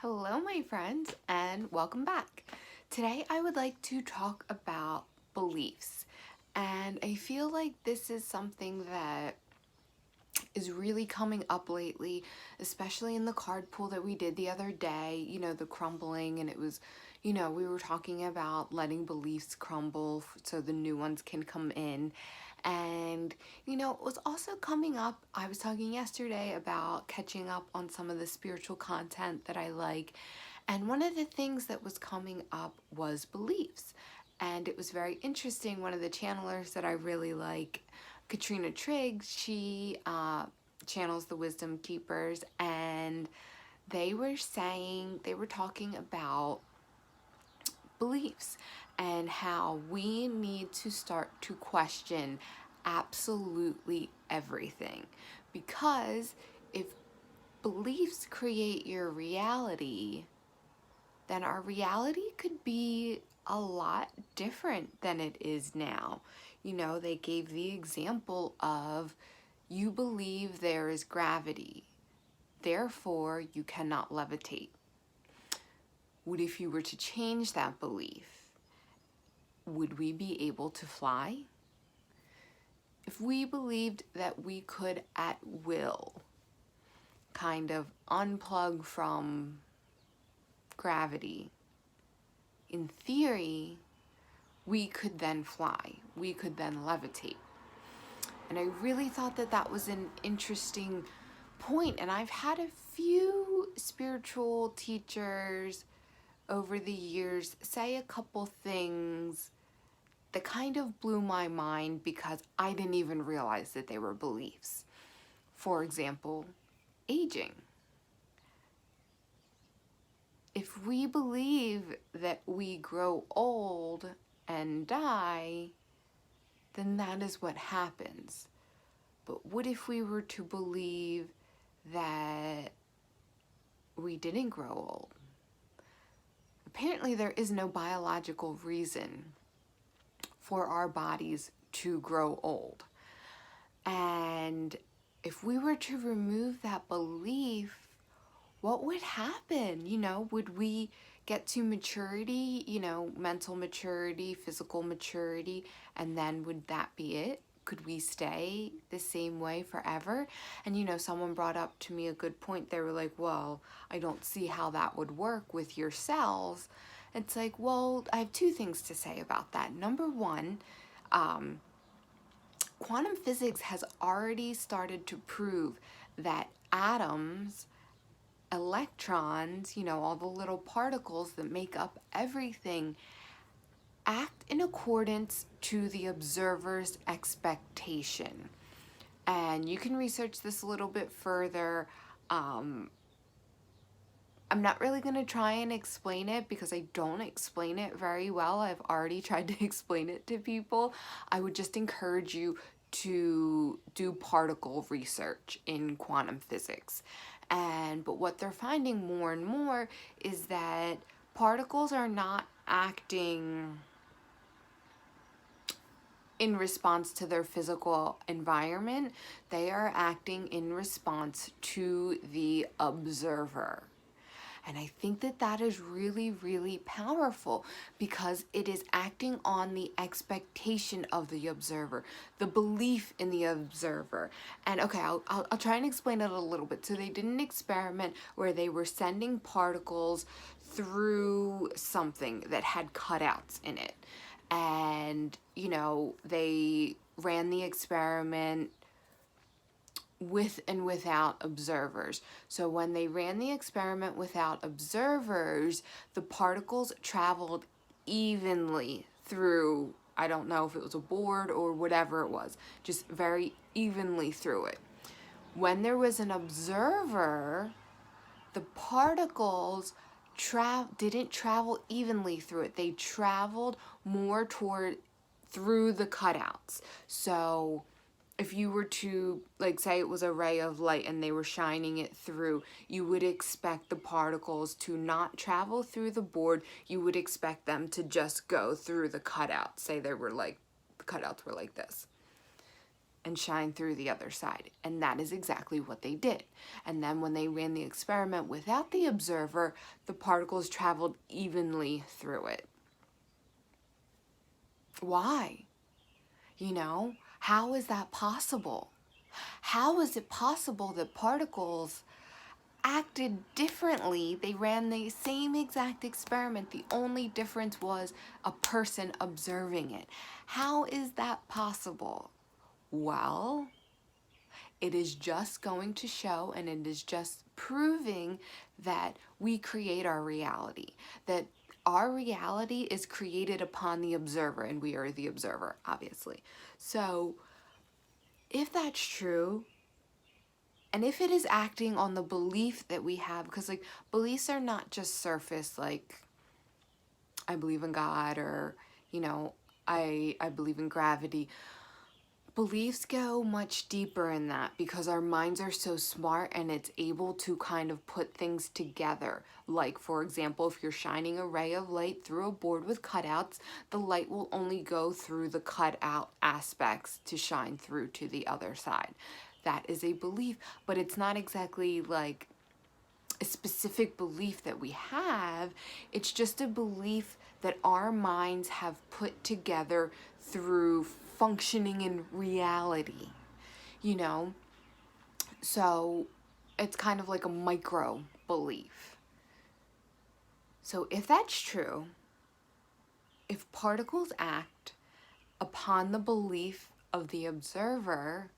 Hello, my friends, and welcome back. Today, I would like to talk about beliefs, and I feel like this is something that is really coming up lately, especially in the card pool that we did the other day, the crumbling, and it was, we were talking about letting beliefs crumble so the new ones can come in. And, it was also coming up. I was talking yesterday about catching up on some of the spiritual content that I like. And one of the things that was coming up was beliefs. And it was very interesting. One of the channelers that I really like, Katrina Triggs, she channels the Wisdom Keepers, and they were talking about beliefs and how we need to start to question absolutely everything. Because if beliefs create your reality, then our reality could be a lot different than it is now. They gave the example of you believe there is gravity, therefore you cannot levitate. What if you were to change that belief? Would we be able to fly? If we believed that we could at will kind of unplug from gravity, in theory, we could then fly. We could then levitate. And I really thought that that was an interesting point. And I've had a few spiritual teachers over the years say a couple things that kind of blew my mind because I didn't even realize that they were beliefs. For example, aging. If we believe that we grow old and die, then that is what happens. But what if we were to believe that we didn't grow old? Apparently, there is no biological reason for our bodies to grow old. And if we were to remove that belief, what would happen? Would we get to maturity, mental maturity, physical maturity, and then would that be it? Could we stay the same way forever? And someone brought up to me a good point. They were like, well, I don't see how that would work with your cells. It's like, well, I have two things to say about that. Number one, quantum physics has already started to prove that atoms, electrons, all the little particles that make up everything, act in accordance to the observer's expectation. And you can research this a little bit further. I'm not really going to try and explain it because I don't explain it very well. I've already tried to explain it to people. I would just encourage you to do particle research in quantum physics. But what they're finding more and more is that particles are not acting in response to their physical environment. They are acting in response to the observer. And I think that that is really, really powerful because it is acting on the expectation of the observer, the belief in the observer. And okay, I'll try and explain it a little bit. So they did an experiment where they were sending particles through something that had cutouts in it. And, they ran the experiment with and without observers. So when they ran the experiment without observers, the particles traveled evenly through, I don't know if it was a board or whatever it was, just very evenly through it. When there was an observer, the particles didn't travel evenly through it. They traveled more through the cutouts. So if you were to, say it was a ray of light and they were shining it through, you would expect the particles to not travel through the board. You would expect them to just go through the cutouts. Say the cutouts were like this. and shine through the other side. And that is exactly what they did. And then when they ran the experiment without the observer, the particles traveled evenly through it. Why? You know, how is that possible? How is it possible that particles acted differently? They ran the same exact experiment. The only difference was a person observing it. How is that possible? Well, it is just going to show, and it is just proving that we create our reality, that our reality is created upon the observer, and we are the observer, obviously. So if that's true, and if it is acting on the belief that we have, because like beliefs are not just surface, like I believe in God, or you know, I believe in gravity. Beliefs go much deeper in that because our minds are so smart and it's able to kind of put things together. Like, for example, if you're shining a ray of light through a board with cutouts, the light will only go through the cutout aspects to shine through to the other side. That is a belief, but it's not exactly like a specific belief that we have. It's just a belief that our minds have put together through functioning in reality, you know? So it's kind of like a micro belief. So if that's true, if particles act upon the belief of the observer,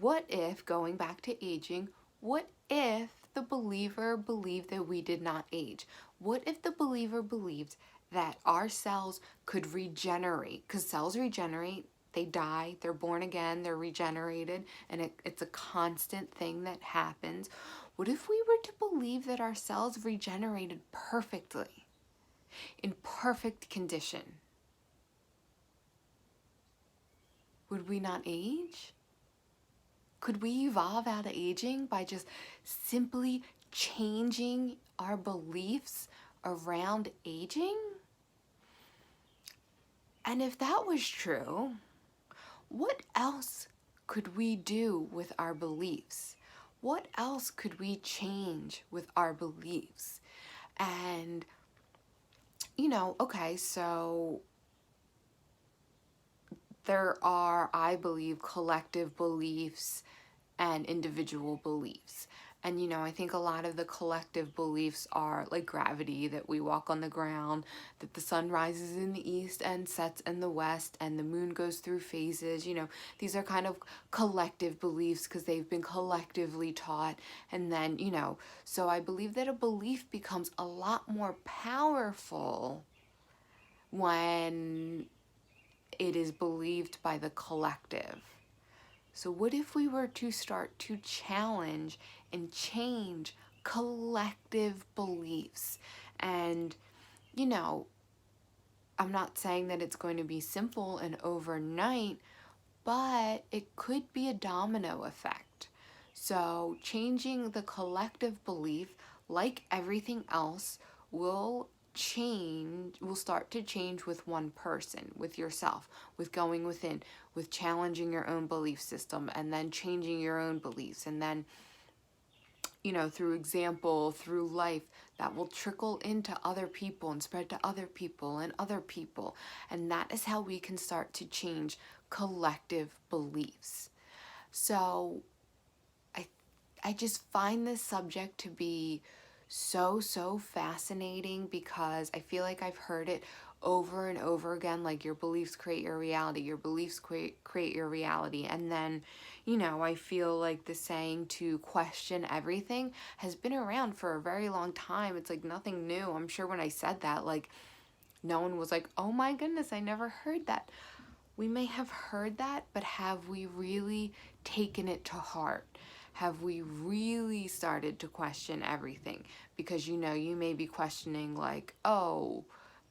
what if, going back to aging, what if the believer believed that we did not age? What if the believer believed that our cells could regenerate? Because cells regenerate, they die, they're born again, they're regenerated, and it's a constant thing that happens. What if we were to believe that our cells regenerated perfectly, in perfect condition? Would we not age? Could we evolve out of aging by just simply changing our beliefs around aging? And if that was true, what else could we do with our beliefs? What else could we change with our beliefs? And, you know, okay, so there are, I believe, collective beliefs and individual beliefs. And, you know, I think a lot of the collective beliefs are like gravity, that we walk on the ground, that the sun rises in the east and sets in the west, and the moon goes through phases. You know, these are kind of collective beliefs because they've been collectively taught. And then, you know, so I believe that a belief becomes a lot more powerful when it is believed by the collective. So what if we were to start to challenge and change collective beliefs? And, you know, I'm not saying that it's going to be simple and overnight, but it could be a domino effect. So changing the collective belief, like everything else, will start to change with one person, with yourself, with going within, with challenging your own belief system, and then changing your own beliefs, and then, you know, through example, through life, that will trickle into other people and spread to other people and other people. And that is how we can start to change collective beliefs. So I just find this subject to be so fascinating because I feel like I've heard it over and over again, like your beliefs create your reality, your beliefs create your reality. And then, you know, I feel like the saying to question everything has been around for a very long time. It's like nothing new. I'm sure when I said that, like no one was like, oh my goodness, I never heard that. We may have heard that, but have we really taken it to heart? Have we really started to question everything? Because, you know, you may be questioning like, oh,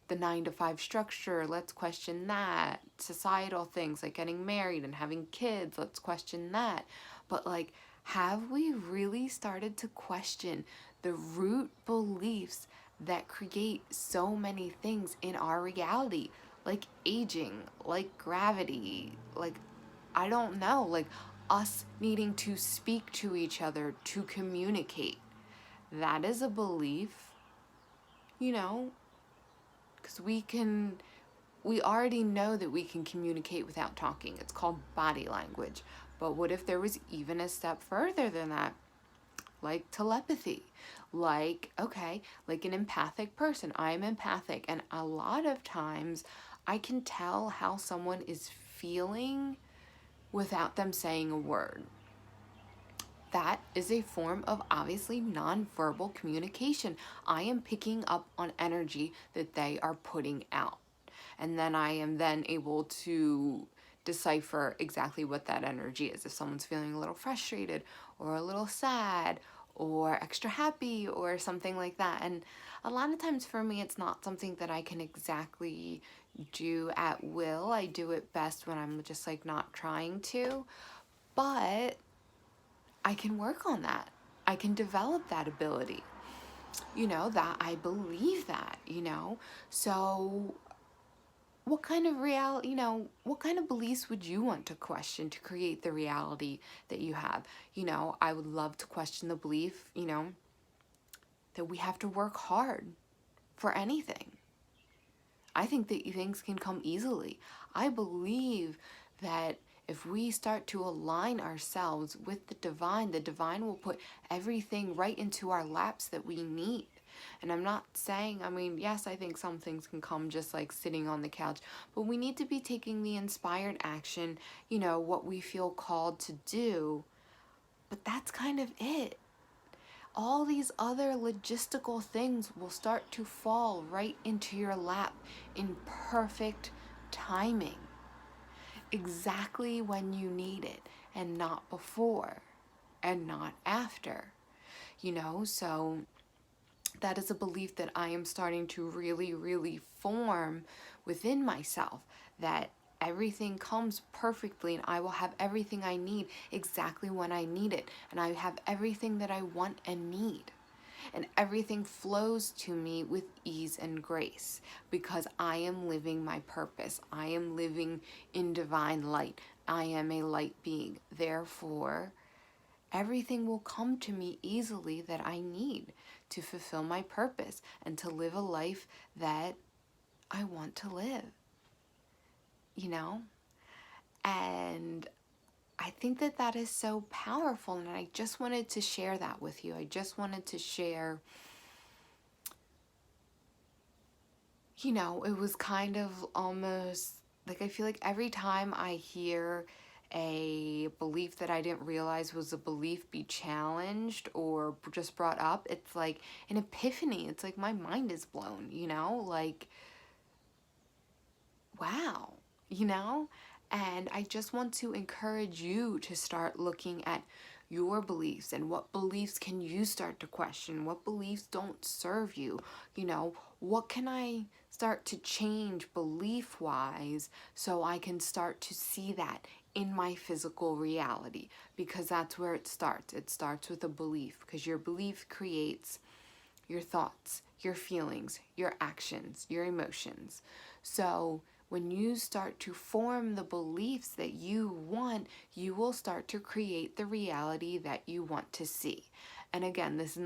the 9-to-5 structure, let's question that. Societal things like getting married and having kids, let's question that. But like, have we really started to question the root beliefs that create so many things in our reality? Like aging, like gravity, like I don't know, like us needing to speak to each other to communicate. That is a belief, you know, because we already know that we can communicate without talking. It's called body language. But what if there was even a step further than that? Like telepathy. Like, okay, like an empathic person. I'm empathic, and a lot of times I can tell how someone is feeling without them saying a word. That is a form of obviously nonverbal communication. I am picking up on energy that they are putting out. And then I am then able to decipher exactly what that energy is. If someone's feeling a little frustrated or a little sad or extra happy or something like that. And a lot of times for me, it's not something that I can exactly do at will. I do it best when I'm just like not trying to. But I can work on that. I can develop that ability. That I believe that, So what kind of beliefs would you want to question to create the reality that you have? I would love to question the belief, that we have to work hard for anything. I think that things can come easily. I believe that if we start to align ourselves with the divine will put everything right into our laps that we need. And I'm not saying, yes, I think some things can come just like sitting on the couch, but we need to be taking the inspired action, what we feel called to do. But that's kind of it. All these other logistical things will start to fall right into your lap in perfect timing, exactly when you need it, and not before and not after. So that is a belief that I am starting to really, really form within myself, that everything comes perfectly and I will have everything I need exactly when I need it. And I have everything that I want and need. And everything flows to me with ease and grace because I am living my purpose. I am living in divine light. I am a light being. Therefore, everything will come to me easily that I need to fulfill my purpose and to live a life that I want to live, you know? And I think that that is so powerful, and I just wanted to share that with you. I just wanted to share, it was kind of almost like I feel like every time I hear a belief that I didn't realize was a belief be challenged or just brought up, it's like an epiphany. It's like my mind is blown, like, wow, And I just want to encourage you to start looking at your beliefs and what beliefs can you start to question? What beliefs don't serve you? What can I start to change belief wise so I can start to see that in my physical reality? Because that's where it starts. It starts with a belief, because your belief creates your thoughts, your feelings, your actions, your emotions. So when you start to form the beliefs that you want, you will start to create the reality that you want to see. And again, this is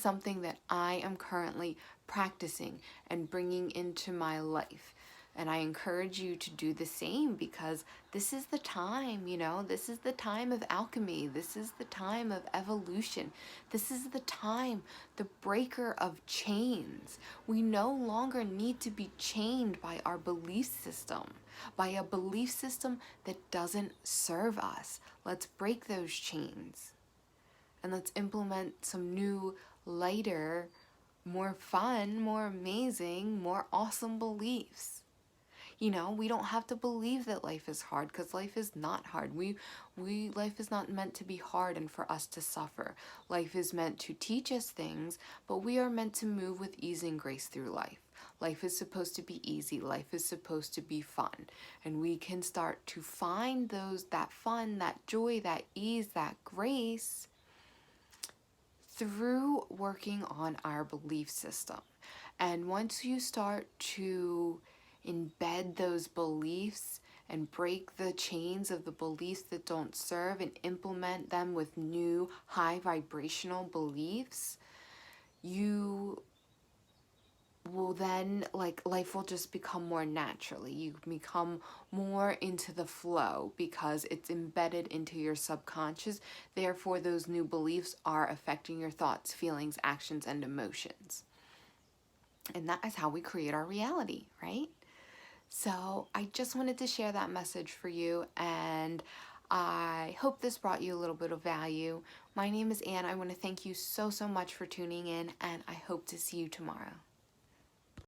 something that I am currently practicing and bringing into my life. And I encourage you to do the same, because this is the time, this is the time of alchemy. This is the time of evolution. This is the time, the breaker of chains. We no longer need to be chained by our belief system, by a belief system that doesn't serve us. Let's break those chains. And let's implement some new, lighter, more fun, more amazing, more awesome beliefs. We don't have to believe that life is hard, because life is not hard. Life is not meant to be hard and for us to suffer. Life is meant to teach us things, but we are meant to move with ease and grace through life. Life is supposed to be easy. Life is supposed to be fun. And we can start to find that fun, that joy, that ease, that grace through working on our belief system. And once you start to embed those beliefs and break the chains of the beliefs that don't serve and implement them with new high vibrational beliefs, you will then, like, life will just become more naturally. You become more into the flow because it's embedded into your subconscious. Therefore, those new beliefs are affecting your thoughts, feelings, actions, and emotions. And that is how we create our reality, right? So I just wanted to share that message for you, and I hope this brought you a little bit of value. My name is Anne. I want to thank you so much for tuning in, and I hope to see you tomorrow.